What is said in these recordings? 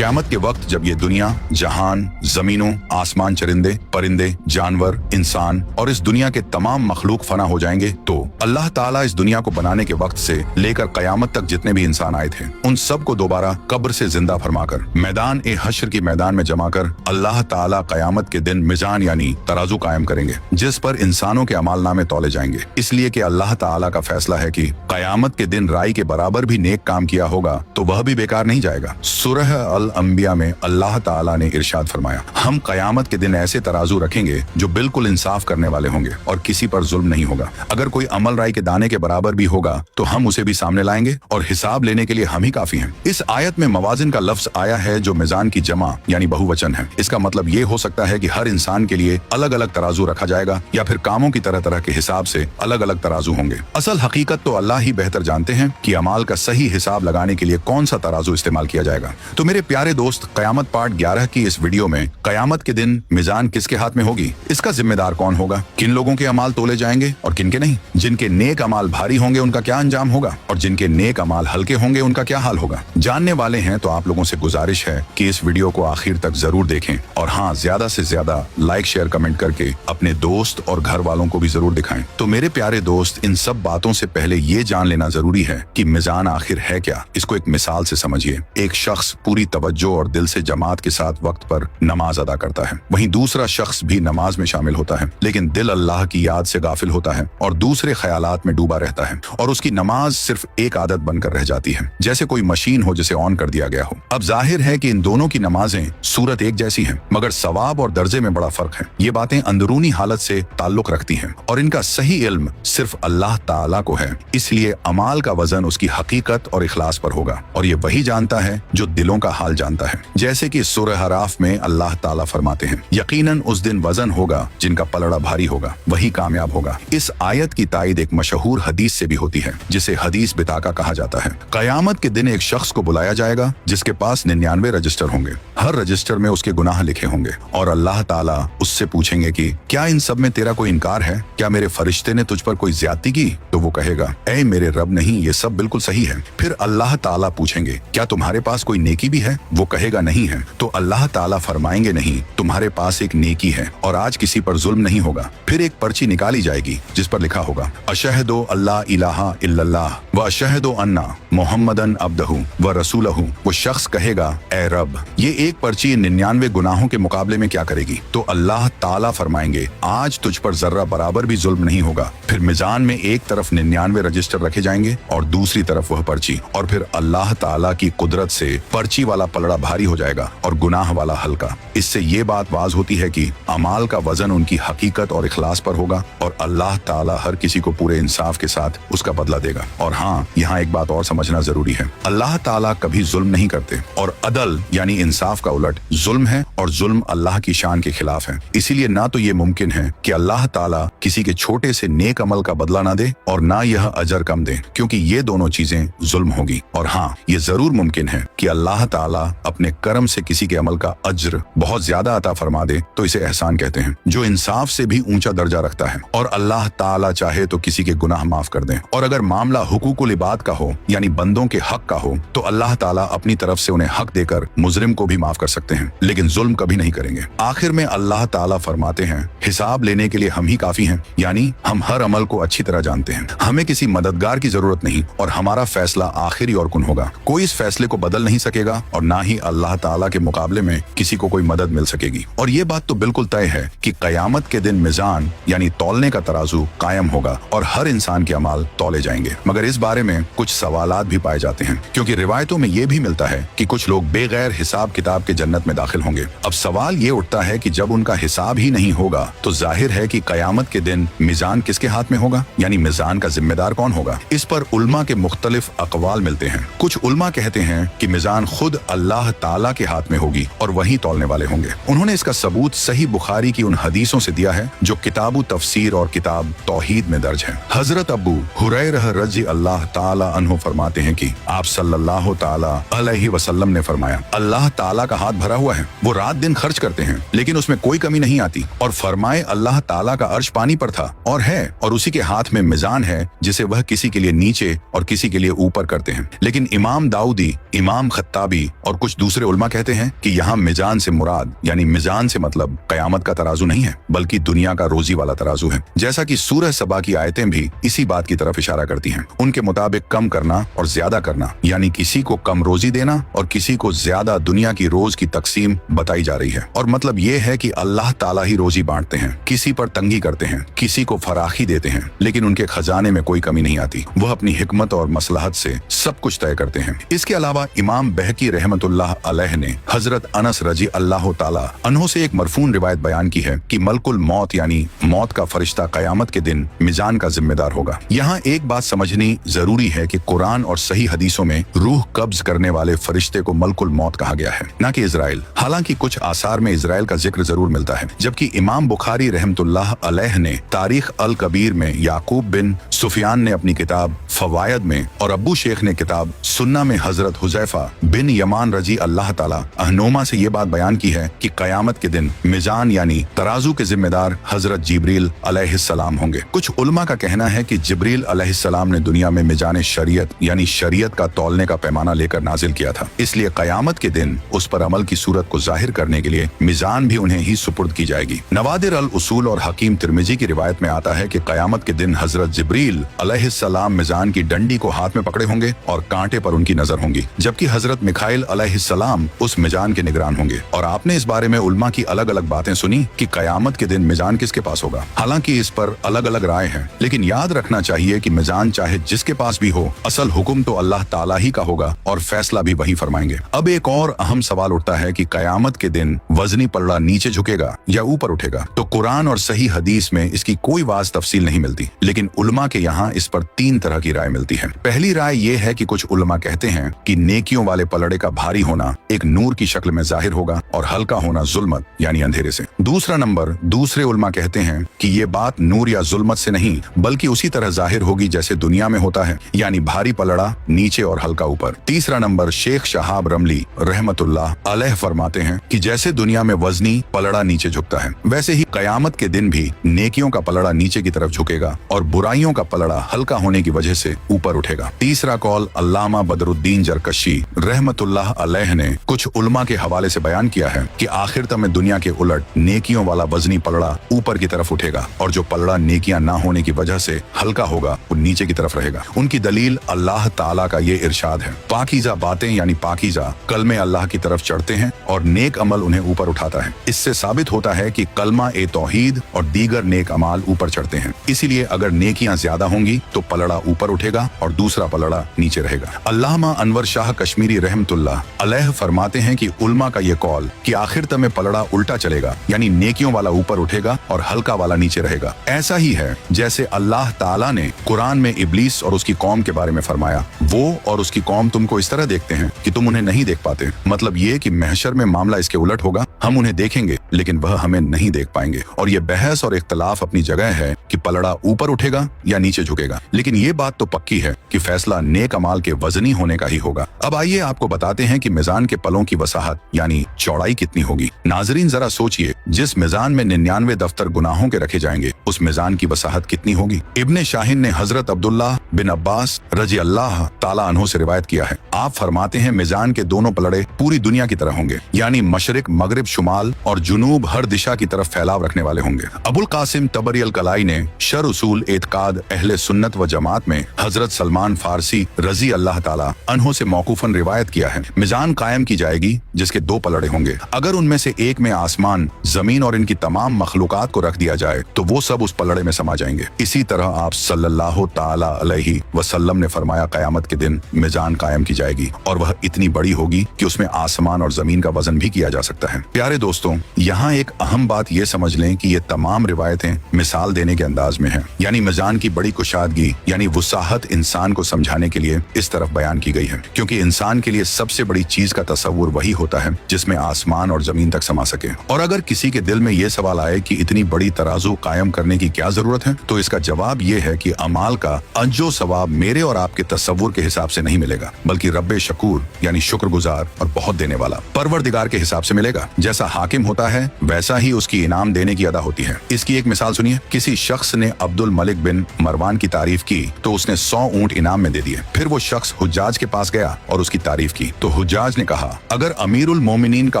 क़यामत के वक्त जब ये दुनिया, जहान, जमीनों, आसमान, चरिंदे, परिंदे, जानवर, इंसान और इस दुनिया के तमाम मखलूक फना हो जाएंगे, तो अल्लाह ताला इस दुनिया को बनाने के वक्त से लेकर क़यामत तक जितने भी इंसान आए थे उन सब को दोबारा कब्र से जिंदा फरमाकर मैदान ए हश्र की मैदान में जमा कर अल्लाह ताला क़यामत के दिन मिजान यानी तराजू कायम करेंगे, जिस पर इंसानों के अमाल नामे तौले जाएंगे। इसलिए कि अल्लाह ताला का फैसला है कि क़यामत के दिन राई के बराबर भी नेक काम किया होगा तो वह भी बेकार नहीं जाएगा। सूरह अल अंबिया में अल्लाह ताला ने इरशाद फरमाया, हम क़यामत के दिन ऐसे तराजू रखेंगे जो बिल्कुल इंसाफ करने वाले होंगे और किसी पर जुल्म नहीं होगा। अगर कोई अमल राई के दाने के बराबर भी होगा तो हम उसे भी सामने लाएंगे और हिसाब लेने के लिए हम ही काफी हैं। इस आयत में मवाजिन का लफ्ज आया है जो मिजान की जमा यानी बहुवचन है। इसका मतलब ये हो सकता है कि हर इंसान के लिए अलग अलग तराजू रखा जाएगा या फिर कामों की तरह तरह के हिसाब से अलग अलग तराजू होंगे। असल हकीकत तो अल्लाह ही बेहतर जानते हैं कि अमाल का सही हिसाब लगाने के लिए कौन सा तराजू इस्तेमाल किया जाएगा। तो मेरे प्यारे दोस्त, क़यामत पार्ट 11 की इस वीडियो में क़यामत के दिन मिजान किसके हाथ में होगी, इसका जिम्मेदार कौन होगा, किन लोगों के अमाल तोले जाएंगे और किन के नहीं, जिनके नेक अमाल भारी होंगे उनका क्या अंजाम होगा और जिनके नेक अमाल हल्के होंगे उनका क्या हाल होगा। जानने वाले हैं तो आप लोगों से गुजारिश है कि इस वीडियो को आखिर तक जरूर देखें और हाँ, ज्यादा से ज्यादा लाइक, शेयर, कमेंट करके अपने दोस्त और घर वालों को भी जरूर दिखाएं। तो मेरे प्यारे दोस्त, इन सब बातों से पहले ये जान लेना जरूरी है कि मिजान आखिर है क्या। इसको एक मिसाल से समझिए। एक शख्स पूरी तवज्जो और दिल से जमात के साथ वक्त पर नमाज अदा करता है, वहीं दूसरा शख्स भी नमाज में शामिल होता है लेकिन दिल अल्लाह की याद से गाफिल होता है और दूसरे ख्यालात में डूबा रहता है और उसकी नमाज सिर्फ एक आदत बनकर रह जाती है, जैसे कोई मशीन हो जिसे ऑन कर दिया गया हो। अब जाहिर है कि इन दोनों की नमाजें सूरत एक जैसी हैं, मगर सवाब और दर्जे में बड़ा फर्क है। ये बातें अंदरूनी हालत से ताल्लुक रखती हैं और इनका सही इल्म सिर्फ अल्लाह ताला को है। इसलिए अमाल का वजन उसकी हकीकत और इखलास पर होगा और ये वही जानता है जो दिलों का हाल जानता है। जैसे कि सूरह अराफ में अल्लाह ताला फरमाते हैं, यकीनन उस दिन वजन होगा जिनका पलड़ा भारी होगा, वही कामयाब होगा। इस आयत की तायद एक मशहूर हदीस से भी होती है जिसे हदीस बिताका कहा जाता है। क़यामत के दिन एक शख्स को बुलाया जाएगा जिसके पास 99 रजिस्टर होंगे। हर रजिस्टर में उसके गुनाह लिखे होंगे और अल्लाह ताला उससे पूछेंगे कि क्या इन सब में तेरा कोई इनकार है, क्या मेरे फरिश्ते ने तुझ पर कोई ज्यादती की? तो वो कहेगा, ऐ मेरे रब, नहीं, ये सब बिल्कुल सही है। फिर अल्लाह ताला पूछेंगे, क्या तुम्हारे पास कोई नेकी भी है? वो कहेगा, नहीं है। तो अल्लाह ताला फरमाएंगे, नहीं, तुम्हारे पास एक नेकी है और आज किसी पर जुल्म नहीं होगा। फिर एक पर्ची निकाली जाएगी जिस पर लिखा होगा, अशहदु अल्ला इलाहा इल्लल्लाह व अशहदु अन्ना मुहम्मदन अब्दहु व रसूलहु। वो शख्स कहेगा, ए रब, ये एक पर्ची 99 गुनाहों के मुकाबले में क्या करेगी? तो अल्लाह ताला फरमाएंगे, आज तुझ पर जर्रा बराबर भी जुल्म नहीं होगा। फिर मिजान में एक तरफ 99 रजिस्टर रखे जाएंगे और दूसरी तरफ वह पर्ची, और फिर अल्लाह ताला की कुदरत से पर्ची वाला पलड़ा भारी हो जाएगा और गुनाह वाला हल्का। इससे ये बात वाज होती है कि अमाल का वजन उनकी हकीकत और इखलास पर होगा और अल्लाह ताला हर किसी को पूरे इंसाफ के साथ उसका बदला देगा। और हाँ, यहाँ एक बात और समझना जरूरी है, अल्लाह ताला कभी जुल्म नहीं करते और अदल यानी इंसाफ का उलट जुल्म है और जुल्म अल्लाह की शान के खिलाफ है। इसीलिए ना तो ये मुमकिन है कि अल्लाह ताला किसी के छोटे से नेक अमल का बदला ना दे और ना यह अजर कम दे, क्योंकि ये दोनों चीजें जुल्म होगी। और हाँ, ये जरूर मुमकिन है कि अल्लाह ताला अपने करम से किसी के अमल का अज्र बहुत ज्यादा अता फरमा दे, तो इसे एहसान कहते हैं, जो इंसाफ से भी ऊंचा दर्जा रखता है। और अल्लाह ताला चाहे तो किसी के गुनाह माफ कर दे। और अगर मामला हुकूकुल इबाद का हो यानी बंदों के हक का हो तो अल्लाह ताला अपनी तरफ से उन्हें हक देकर मुजरिम को भी माफ कर सकते हैं, लेकिन जुल्म कभी नहीं करेंगे। आखिर में अल्लाह ताला फरमाते हैं, हिसाब लेने के लिए हम ही काफी हैं, यानी हम हर अमल को अच्छी तरह जानते हैं, हमें किसी मददगार की जरूरत नहीं और हमारा फैसला आखिरी और कुन होगा। कोई इस फैसले को बदल नहीं सकेगा और ना ही अल्लाह ताला के मुकाबले में किसी को कोई मदद मिल सकेगी। और ये बात तो बिल्कुल तय है कि क़यामत के दिन मिजान यानी तौलने का तराजू कायम होगा और हर इंसान के अमाल तौले जाएंगे। मगर इस बारे में कुछ सवालात भी पाए जाते हैं, क्योंकि रिवायतों में ये भी मिलता है कि कुछ लोग बेगैर हिसाब किताब के जन्नत में दाखिल होंगे। अब सवाल ये उठता है कि जब उनका हिसाब ही नहीं होगा तो जाहिर है कि क़यामत के दिन मिजान किसके हाथ में होगा, यानी मिजान का जिम्मेदार कौन होगा। इस पर उल्मा के मुख्तलिफ अक़वाल मिलते हैं। कुछ उल्मा कहते हैं कि मिजान खुद अल्लाह ताला के हाथ में होगी और वही तौलने वाले होंगे। उन्होंने इसका सबूत सही बुखारी की उन हदीसों से दिया है जो किताबु तफसीर और किताब तौहीद में दर्ज है। हजरत अबू हुरैरा रज़ी अल्लाह ताला अन्हु फरमाते हैं कि आप सल्लल्लाहु ताला अलैहि वसल्लम ने फरमाया, अल्लाह ताला का हाथ भरा हुआ है, वो रात दिन खर्च करते हैं लेकिन उसमें कोई कमी नहीं आती। और फरमाए अल्लाह ताला का अर्श पानी पर था और है, और उसी के हाथ में मिजान है जिसे वह किसी के लिए नीचे और किसी के लिए ऊपर करते हैं। लेकिन इमाम दाऊदी, इमाम खत्ताबी और कुछ दूसरे उलमा कहते हैं कि यहाँ मिजान से मुराद यानी मिजान से मतलब कयामत का तराजू नहीं है बल्कि दुनिया का रोजी वाला तराजू है। जैसा कि सूरह सबा की आयतें भी इसी बात की तरफ इशारा करती हैं। उनके मुताबिक कम करना और ज्यादा करना यानी किसी को कम रोजी देना और किसी को ज्यादा दुनिया की रोज की तकसीम बताई जा रही है। और मतलब ये है कि अल्लाह ताला ही रोजी बांटते हैं, किसी पर तंगी करते हैं, किसी को फराखी देते हैं, लेकिन उनके खजाने में कोई कमी नहीं आती। वह अपनी हिकमत और मसलहत से सब कुछ तय करते हैं। इसके अलावा इमाम बहकी रहमतुल्लाह अलैह ने हजरत अनस रजी अल्लाह ताला अन्हो से एक मरफून रिवायत बयान की है कि मलकुल मौत यानी मौत का फरिश्ता कयामत के दिन मिजान का जिम्मेदार होगा। यहाँ एक बात समझनी जरूरी है कि कुरान और सही हदीसों में रूह कब्ज करने वाले फरिश्ते को मलकुल मौत कहा गया है, न कि इजराइल। हालांकि कुछ आसार में इजराइल का जिक्र जरूर मिलता है, जबकि इमाम बुखारी रहमतुल्लाह अलैह ने तारीख अल कबीर में, याकूब बिन सुफियान ने अपनी किताब फवायद में और अबू शेख ने किताब सुन्ना में हजरत हुजैफा बिन यमान रजी अल्लाह ताला अहनुमा से ये बात बयान की है कि कयामत के दिन मिजान यानी तराजू के जिम्मेदार हजरत जिब्रील अलैहिस्सलाम होंगे। कुछ उलमा का कहना है कि जिब्रील अलैहिस्सलाम ने दुनिया में मिजान शरीयत यानी शरीयत का तौलने का पैमाना लेकर नाजिल किया था, इसलिए कयामत के दिन उस पर अमल की सूरत को जाहिर करने के लिए मिजान भी उन्हें ही सुपुर्द की जाएगी। नवादिर अल उसूल और हकीम तिरमिजी की रिवायत में आता है कि कयामत के दिन हजरत जिब्रील अलैहिस्सलाम मिजान की डंडी को हाथ में पकड़े होंगे और कांटे पर उनकी नजर होंगी, जबकि हजरत मिखाइल अलैहिस्सलाम उस मिजान के निगरान होंगे। और आपने इस बारे में उलमा की अलग अलग बातें सुनी कि कयामत के दिन मिजान किसके पास होगा। हालांकि इस पर अलग अलग राय है, लेकिन याद रखना चाहिए कि मिजान चाहे जिसके पास भी हो, असल हुक्म तो अल्लाह ताला ही का होगा और फैसला भी वही फरमाएंगे। अब एक और अहम सवाल उठता है कि कयामत के दिन वजनी पलड़ा नीचे झुकेगा या ऊपर उठेगा। तो कुरान और सही हदीस में इसकी कोई वाज तफसील नहीं मिलती, लेकिन उलमा के यहाँ इस पर 3 तरह की राय मिलती है। पहली राय ये है कि कुछ उलमा कहते हैं कि नेकियों वाले पलड़े का भारी होना एक नूर की शक्ल में जाहिर होगा और हल्का होना जुल्मत यानी अंधेरे से। दूसरा नंबर दूसरे उलमा कहते हैं कि ये बात नूर या जुल्मत से नहीं बल्कि उसी तरह जाहिर होगी जैसे दुनिया में होता है, यानी भारी पलड़ा नीचे और हल्का ऊपर। तीसरा नंबर शेख शहाब रमली रहमतुल्लाह अलैह फरमाते हैं कि जैसे दुनिया में वजनी पलड़ा नीचे झुकता है, वैसे ही कयामत के दिन भी नेकियों का पलड़ा नीचे की तरफ झुकेगा और बुराइयों का पलड़ा हल्का होने की वजह से ऊपर उठेगा। तीसरा कौल अल्लामा बदरुद्दीन जरकशी रहमतुल्लाह अलैह ने कुछ उलमा के हवाले से बयान किया है कि आखिरत में दुनिया के उलट नेकियों वाला वजनी पलड़ा ऊपर की तरफ उठेगा और जो पलड़ा नेकियां ना होने की वजह से हल्का होगा वो नीचे की तरफ रहेगा। उनकी दलील अल्लाह ताला का ये इरशाद है, पाकीज़ा बातें यानी पाकीज़ा कलमे अल्लाह की तरफ चढ़ते हैं और नेक अमल उन्हें ऊपर उठाता है। इससे साबित होता है कि कलमा ए तौहीद और दीगर नेक अमाल ऊपर चढ़ते हैं। इसीलिए अगर नेकियां ज्यादा होंगी तो पलड़ा ऊपर उठेगा और दूसरा पलड़ा नीचे रहेगा। अल्लामा अनवर शाह कश्मीरी रहमतुल्लाह अलैह फरमाते हैं कि उल्मा का ये कौल कि आखिरत में पलड़ा उल्टा चलेगा यानी नेकियों वाला ऊपर उठेगा और हल्का वाला नीचे रहेगा, ऐसा ही है जैसे अल्लाह ताला ने कुरान में इब्लीस और उसकी कौम के बारे में फरमाया, वो और उसकी कौम तुमको इस तरह देखते हैं कि तुम उन्हें नहीं देख पाते। मतलब ये कि महशर में मामला इसके उलट होगा, हम उन्हें देखेंगे लेकिन वह हमें नहीं देख पाएंगे। और ये बहस और इख्तलाफ अपनी जगह है कि पलड़ा ऊपर उठेगा या नीचे झुकेगा, लेकिन ये बात तो पक्की है कि फैसला नेक अमाल के वजनी होने का ही होगा। अब आइए आपको बताते हैं कि मिजान के पलों की वसाहत यानी चौड़ाई कितनी होगी। नाजरीन जरा सोचिए, जिस मिजान में 99 दफ्तर गुनाहों के रखे जाएंगे उस मिजान की वसाहत कितनी होगी। इब्ने शाहिन ने हजरत अब्दुल्लाह बिन अब्बास रजी अल्लाह ताला अन्हु से रिवायत किया है, आप फरमाते हैं मिजान के दोनों पलड़े पूरी दुनिया की तरह होंगे, यानी मशरिक मगरिब शुमाल और जुनूब हर दिशा की तरफ फैलाव रखने वाले होंगे। अबुल कासिम तबरी अल कलाई ने शर उसूल एतकाद अहले सुन्नत व जमात में हजरत सलमान फारसी रजी अल्लाह ताला अन्हु से मौकूफन रिवायत किया है, मिजान कायम की जाएगी जिसके 2 पलड़े होंगे। अगर उनमें से एक में आसमान जमीन और इनकी तमाम मखलूकात को रख दिया जाए तो वो सब उस पलड़े में समा जाएंगे। इसी तरह आप सल्लल्लाहु ताला अलैहि वसल्लम ने फरमाया, कयामत के दिन मिजान कायम की जाएगी और वह इतनी बड़ी होगी कि उसमें आसमान और जमीन का वजन भी किया जा सकता है। प्यारे दोस्तों, यहाँ एक अहम बात ये समझ लें कि ये तमाम रिवायतें मिसाल देने के अंदाज में हैं, यानी मीज़ान की बड़ी कुशादगी यानी वसाहत इंसान को समझाने के लिए इस तरफ बयान की गई है, क्योंकि इंसान के लिए सबसे बड़ी चीज का तस्वुर वही होता है जिसमें आसमान और जमीन तक समा सके। और अगर किसी के दिल में ये सवाल आए कि इतनी बड़ी तराजू कायम करने की क्या जरूरत है, तो इसका जवाब ये है कि अमाल का अजो सवाब मेरे और आपके तस्वुर के हिसाब से नहीं मिलेगा, बल्कि रब्बे शकूर यानी शुक्रगुजार और बहुत देने वाला परवरदिगार के हिसाब से मिलेगा। जैसा हाकिम होता है वैसा ही उसकी इनाम देने की अदा होती है। इसकी एक मिसाल सुनिए। किसी शख्स ने अब्दुल मलिक बिन मरवान की तारीफ की तो उसने 100 ऊंट इनाम में दे दिए। फिर वो शख्स हुज्जाज के पास गया और उसकी तारीफ की तो हुज्जाज ने कहा, अगर अमीरुल मोमिनीन का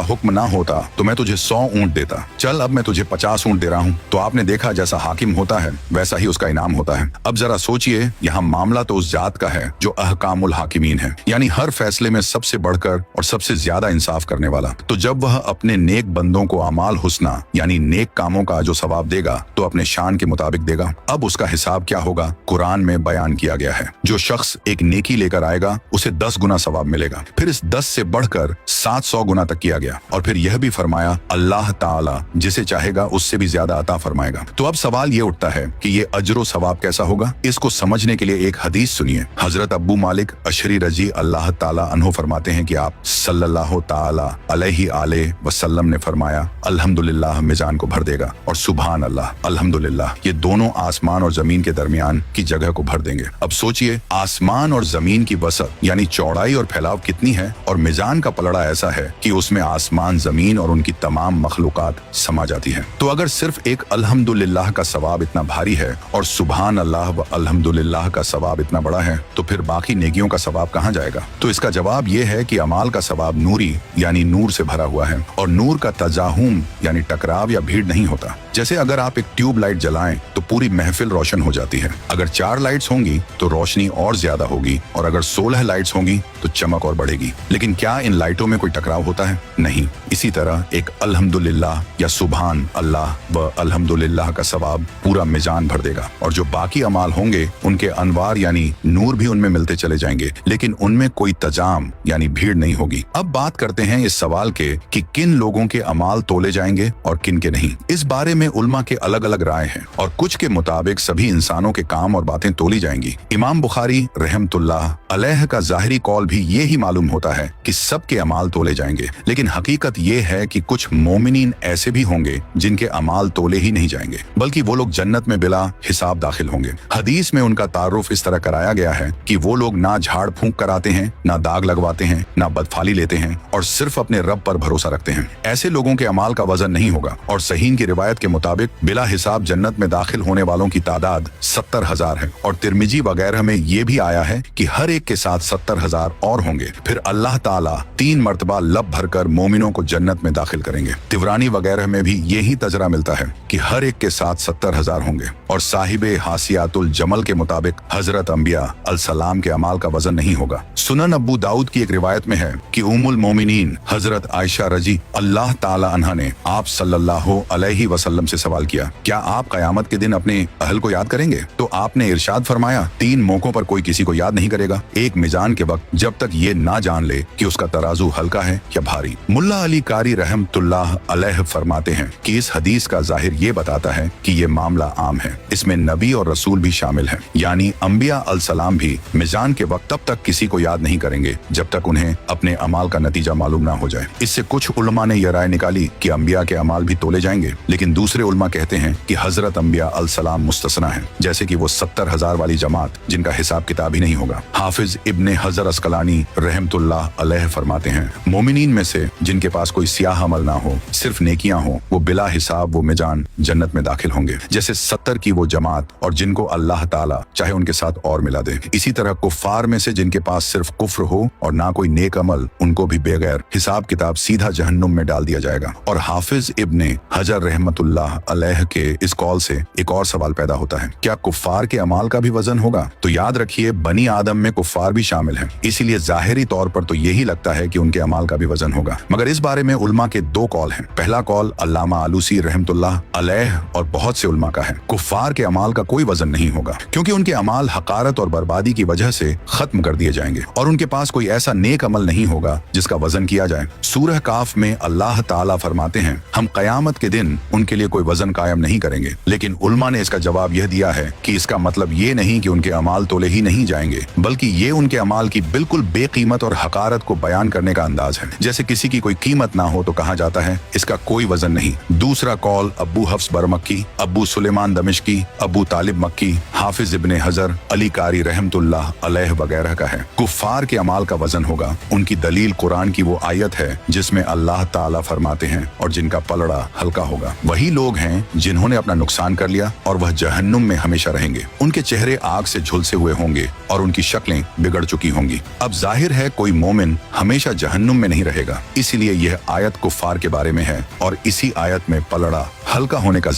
हुक्म ना होता तो मैं तुझे 100 ऊंट देता, चल अब मैं तुझे 50 ऊंट दे रहा हूँ। तो आपने देखा जैसा हाकिम होता है वैसा ही उसका इनाम होता है। अब जरा सोचिए, यहाँ मामला तो उस जात का है जो अहकामुल हाकिमीन है, यानी हर फैसले में सबसे बढ़कर और सबसे ज्यादा इंसाफ करने वाला। तो जब वह अपने नेक बंदों को अमाल हुस्ना यानी नेक कामों का जो सवाब देगा तो अपने शान के मुताबिक देगा। अब उसका हिसाब क्या होगा, कुरान में बयान किया गया है। जो शख्स एक नेकी लेकर आएगा उसे 10 गुना सवाब मिलेगा। फिर इस 10 से बढ़कर 700 गुना तक किया गया और फिर यह भी फरमाया अल्लाह ताला जिसे चाहेगा उससे भी ज्यादा अता फरमाएगा। तो अब सवाल ये उठता है कि ये अजरो सवाब कैसा होगा। इसको समझने के लिए एक हदीस सुनिए। हजरत अब्बू मालिक अशरी रजी अल्लाह ताला अन्हो फरमाते हैं कि आप सल्लल्लाहु ताला अलैहि आले वसल्लम ने फरमाया, अल्हम्दुलिल्लाह मीज़ान को भर देगा और सुभान अल्लाह अल्हम्दुलिल्लाह ये दोनों आसमान और जमीन के दरमियान की जगह को भर देंगे। अब सोचिए, आसमान और जमीन की वसत यानी चौड़ाई और फैलाव कितनी है, और मीज़ान का पलड़ा ऐसा है कि उसमें आसमान जमीन और उनकी तमाम मखलूकात समा जाती है। तो अगर सिर्फ एक अल्हम्दुलिल्लाह का सवाब इतना भारी है और सुभान अल्लाह व अल्हम्दुलिल्लाह का सवाब इतना बड़ा है, तो फिर बाकी नेकियों का सवाब कहाँ जाएगा। तो इसका जवाब यह है कि अमाल का सवाब नूरी यानी नूर से भरा हुआ है, और नूर का तजाहुम यानी टकराव या भीड़ नहीं होता। जैसे अगर आप एक ट्यूब लाइट जलाएं तो पूरी महफिल रोशन हो जाती है। अगर 4 लाइट्स होंगी तो रोशनी और ज्यादा होगी, और अगर 16 लाइट्स होंगी तो चमक और बढ़ेगी। लेकिन क्या इन लाइटों में कोई टकराव होता है? नहीं। इसी तरह एक अल्हम्दुलिल्लाह या सुभान अल्लाह व अल्हम्दुलिल्लाह का सवाब पूरा मीज़ान भर देगा, और जो बाकी अमाल होंगे उनके अनवार यानी नूर भी उनमें मिलते चले जाएंगे, लेकिन उनमें कोई तजाम यानी भीड़ नहीं होगी। अब बात करते हैं इस सवाल के कि किन लोगों के अमाल तोले जाएंगे और किन के नहीं। इस बारे में उलमा के अलग अलग राय हैं, और कुछ के मुताबिक सभी इंसानों के काम और बातें तोली जाएंगी। इमाम बुखारी रहमतुल्लाह अलैह का जाहिरी कौल भी ये ही मालूम होता है कि सबके अमाल तोले जाएंगे, लेकिन हकीकत ये है कि कुछ मोमिनीन ऐसे भी होंगे जिनके अमाल तोले ही नहीं जाएंगे, बल्कि वो लोग जन्नत में बिला हिसाब दाखिल होंगे। हदीस में उनका तारुफ इस तरह कराया गया है कि वो लोग ना झाड़ फूंक कराते हैं, ना दाग लगवाते हैं, ना बदफाली लेते हैं, और सिर्फ अपने रब पर भरोसा रखते हैं। ऐसे लोगों के अमाल का वजन नहीं होगा, और सहीह की रिवायत के मुताबिक बिला हिसाब जन्नत में दाखिल होने वालों की तादाद 70,000 है, और तिरमिजी वगैरह में ये भी आया है कि हर एक के साथ 70,000 और होंगे। फिर अल्लाह ताला 3 मर्तबा लब भरकर मोमिनों को जन्नत में दाखिल करेंगे। तिवरानी वगैरह में भी यही तजरा मिलता है कि हर एक के साथ 70,000 होंगे। और साहिबे हासियातुल जमल के मुताबिक हजरत अंबिया अलसलाम के अमाल का वजन नहीं होगा। सुनन अब्बू दाऊद की एक रिवायत में है कि उम्मुल मोमिनीन हजरत आयशा रजी अल्लाह ताला अन्हा ने आप सल्लल्लाहु अलैहि वसल्लम से सवाल किया, क्या आप कयामत के दिन अपने अहल को याद करेंगे? तो आपने इरशाद फरमाया, 3 मौकों पर कोई किसी को याद नहीं करेगा। एक मीज़ान के वक्त, जब तक ये ना जान ले कि उसका तराजू हल्का है या भारी। मुल्ला अली कारी रहमतुल्लाह अलैह फरमाते हैं कि इस हदीस का जाहिर ये बताता है कि ये मामला आम है, इसमें नबी और रसूल भी शामिल हैं, यानी अंबिया अलसलाम भी मीज़ान के वक्त तब तक किसी को याद नहीं करेंगे जब तक उन्हें अपने अमाल का नतीजा मालूम ना हो जाए। इससे कुछ उलमा ने यह राय निकाली कि अंबिया के अमाल भी तोले जाएंगे, लेकिन दूसरे उलमा कहते हैं कि हजरत अंबिया अलसलाम मुस्तसना है, जैसे कि वो 70,000 वाली जमात जिनका हिसाब किताब ही नहीं होगा। हाफिज इब्ने हजर अस्कलानी रहमतुल्लाह अलैह फरमाते हैं, मोमिनीन में से जिनके पास कोई सियाह अमल ना हो, सिर्फ नेकियां हो, वो बिला हिसाब वो मीज़ान जन्नत में दाखिल होंगे, जैसे 70 की वो जमात और जिनको अल्लाह ताला चाहे उनके साथ और मिला दे। इसी तरह कुफ्फार में से जिनके पास सिर्फ कुफ्र हो और ना कोई नेक अमल, उनको भी बेगैर हिसाब किताब सीधा जहन्नुम में डाल दिया जाएगा। और हाफिज इब्ने हजर रहमतुल्लाह अलैह के इस कौल से एक और सवाल पैदा होता है, क्या कुफ्फार के अमाल का भी वजन होगा? तो याद रखिए, बनी आदम में कुफ्फार भी शामिल हैं, इसीलिए जाहिरी तौर पर तो यही लगता है कि उनके अमाल का भी वजन होगा। मगर इस बारे में उलमा के 2 कौल हैं। पहला कौल अल्लामा आलूसी रहमतुल्लाह अलैह और बहुत से उलमा का है, कुफ्फार के अमाल का कोई वजन नहीं होगा, क्योंकि उनके अमाल हकारत और बर्बादी की वजह से खत्म कर दिए जाएंगे, और उनके पास कोई ऐसा नेक अमल नहीं होगा जिसका वजन किया जाए। सूरह काफ में अल्लाह ताला फरमाते हैं हम क़यामत के दिन उनके लिए कोई वजन कायम नहीं करेंगे। लेकिन उलमा ने इसका जवाब यह दिया है कि इसका मतलब ये नहीं कि उनके अमाल तोले ही नहीं जाएंगे, बल्कि ये उनके अमाल की बिल्कुल बेकीमत और हकारत को बयान करने का अंदाज है। जैसे किसी की कोई कीमत ना हो तो कहा जाता है इसका कोई वजन नहीं। दूसरा कौल अब्बू हफ्स बरमक्की, अब्बू सुलेमान दमिश्की, अब्बू तालिब मक्की, हाफिज इब्ने हजर, अली कारी रहमतुल्लाह अलैह वगैरह का है। कुफ्फार के अमाल का वजन होगा। उनकी दलील कुरान की वो आयत है जिसमें अल्लाह ताला फरमाते हैं और जिनका पलड़ा हल्का होगा। वही लोग हैं जिन्होंने अपना नुकसान कर लिया और वह जहन्नुम में हमेशा रहेंगे। उनके चेहरे आग से झुलसे हुए होंगे और उनकी शक्लें बिगड़ चुकी होंगी। अब जाहिर है कोई मोमिन हमेशा जहन्नुम में नहीं रहेगा, इसीलिए यह आयत कुफ्फार के बारे में है और इसी आयत में पलड़ा हल्का होने का